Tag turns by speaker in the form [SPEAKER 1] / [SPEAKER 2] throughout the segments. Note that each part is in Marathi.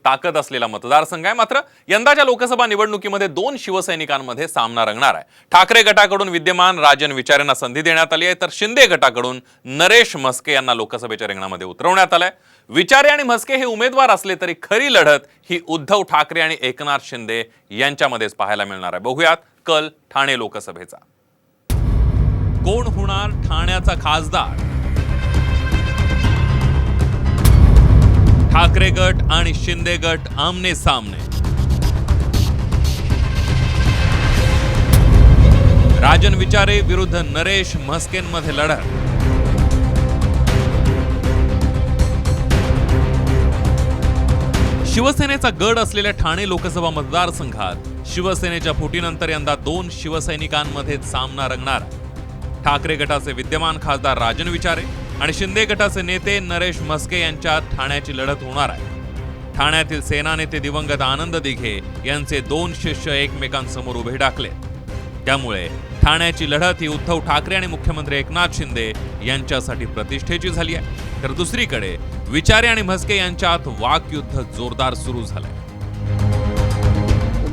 [SPEAKER 1] ताकद असलेला मतदारसंघ आहे। मात्र यंदाच्या लोकसभा निवडणुकीमध्ये दोन शिवसैनिकांमध्ये सामना रंगणार आहे। ठाकरे गटाकडून विद्यमान राजन विचारेंना संधी देण्यात आली आहे, तर शिंदे गटाकडून नरेश म्हस्के यांना लोकसभेच्या रिंगणामध्ये उतरवण्यात आलंय। विचारे आणि म्हस्के हे उमेदवार असले तरी खरी लढत ही उद्धव ठाकरे आणि एकनाथ शिंदे यांच्यामध्येच पाहायला मिळणार आहे। बघूयात कल ठाणे लोकसभेचा। कोण होणार ठाण्याचा खासदार? ठाकरे गट आणि शिंदे गट आमने सामने। राजन विचारे विरुद्ध नरेश म्हस्केंमध्ये लढत। शिवसेनेचा गड असलेल्या ठाणे लोकसभा मतदारसंघात शिवसेनेच्या फुटीनंतर यंदा दोन शिवसैनिकांमध्ये सामना रंगणार। ठाकरे गटाचे विद्यमान खासदार राजन विचारे आणि शिंदे गटाचे नेते नरेश म्हस्के यांच्यात ठाण्याची लढत होणार आहे। ठाण्यातील सेना नेते दिवंगत आनंद दिघे यांचे दोन शिष्य एकमेकांसमोर उभे टाकले, त्यामुळे ठाण्याची लढत ही उद्धव ठाकरे आणि मुख्यमंत्री एकनाथ शिंदे यांच्यासाठी प्रतिष्ठेची झाली आहे। तर दुसरीकडे विचारे आणि म्हस्के यांच्यात वाकयुद्ध जोरदार सुरू झालंय।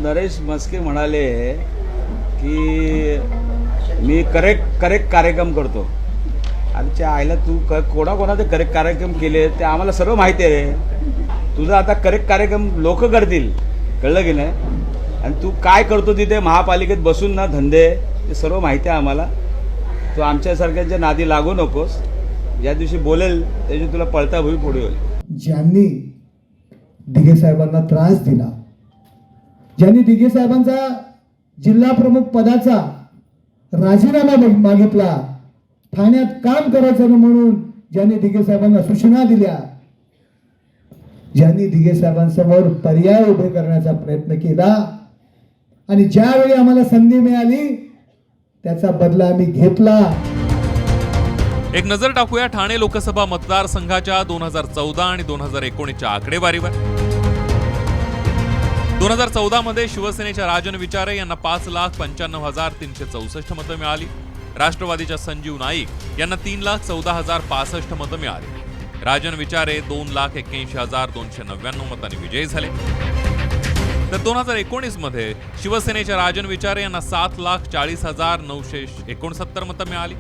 [SPEAKER 2] नरेश म्हस्के म्हणाले की मी करेक्ट कार्यक्रम करतो। आमच्या आईला तू कोणाकोणाचे करेक्ट कार्यक्रम केले ते आम्हाला सर्व माहिती आहे। तुझा आता करेक्ट कार्यक्रम लोक करतील, कळलं की नाही? आणि तू काय करतो तिथे महापालिकेत बसून ना धंदे, ते सर्व माहिती आहे आम्हाला। तू आमच्यासारख्यांच्या नादी लागू नकोस। ज्या दिवशी बोलेल त्या दिवशी तुला पळता भुई पुढे होईल।
[SPEAKER 3] ज्यांनी दिघे साहेबांना त्रास दिला, ज्यांनी दिघे साहेबांचा जिल्हा प्रमुख पदाचा राजीनामा मागितला, ठाण्यात काम करायचं म्हणून ज्यांनी दिघे साहेबांना सूचना दिल्या, ज्यांनी दिघे साहेबांसमोर पर्याय उभे करण्याचा प्रयत्न केला आणि ज्यावेळी आम्हाला संधी मिळाली त्याचा बदला आम्ही घेतला।
[SPEAKER 1] एक नजर टाकूया ठाणे लोकसभा मतदारसंघाच्या 2014 आणि 2019च्या आकडेवारीवर। 2014 मध्ये शिवसेनेच्या राजन विचारे यांना 5,95,364 मतं मिळाली। राष्ट्रवादीच्या संजीव नाईक यांना 3,14,065 मतं मिळाली। राजन विचारे 2,81,299 मतांनी विजयी झाले। तर 2019 मध्ये शिवसेनेच्या राजन विचारे यांना 7,40,969 मतं मिळाली।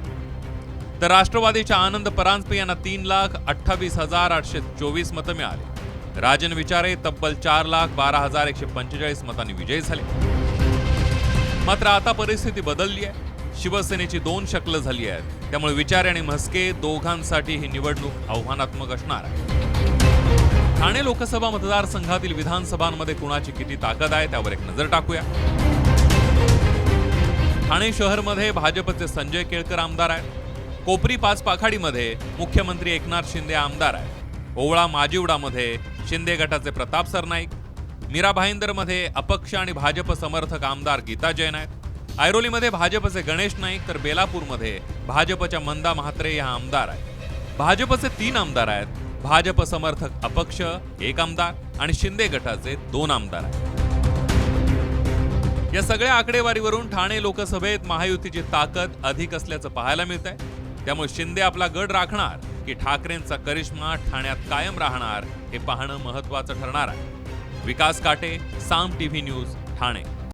[SPEAKER 1] तर राष्ट्रवादीच्या आनंद परांजपे यांना 3,28,824 मतं मिळाली। राजन विचारे तब्बल 4,12,145 मतांनी विजयी झाले। मात्र आता परिस्थिती बदलली आहे। शिवसेनेची दोन शकलं झाली आहेत, त्यामुळे विचारे आणि म्हस्के दोघांसाठी ही निवडणूक आव्हानात्मक असणार आहे। ठाणे लोकसभा मतदारसंघातील विधानसभांमध्ये कुणाची किती ताकद आहे त्यावर एक नजर टाकूया। ठाणे शहरमध्ये भाजपचे संजय केळकर आमदार आहेत। कोपरी पाच पाखाडीमध्ये मुख्यमंत्री एकनाथ शिंदे आमदार आहेत। ओवळा माजिवडामध्ये शिंदे गटाचे प्रताप सरनाईक, मीरा भाईंदरमध्ये अपक्ष आणि भाजप समर्थक आमदार गीता जैन आहेत। ऐरोलीमध्ये भाजपचे गणेश नाईक, तर बेलापूरमध्ये भाजपच्या मंदा म्हात्रे या आमदार आहेत। भाजपचे 3 आमदार आहेत, भाजप समर्थक अपक्ष 1 आमदार आणि शिंदे गटाचे 2 आमदार आहेत। या सगळ्या आकडेवारीवरून ठाणे लोकसभेत महायुतीची ताकद अधिक असल्याचं पाहायला मिळत आहे। त्यामुळे शिंदे आपला गड राखणार की ठाकरेंचा करिश्मा ठाण्यात कायम राहणार हे पाहणं महत्त्वाचं ठरणार आहे। विकास काटे, साम टीव्ही न्यूज, ठाणे।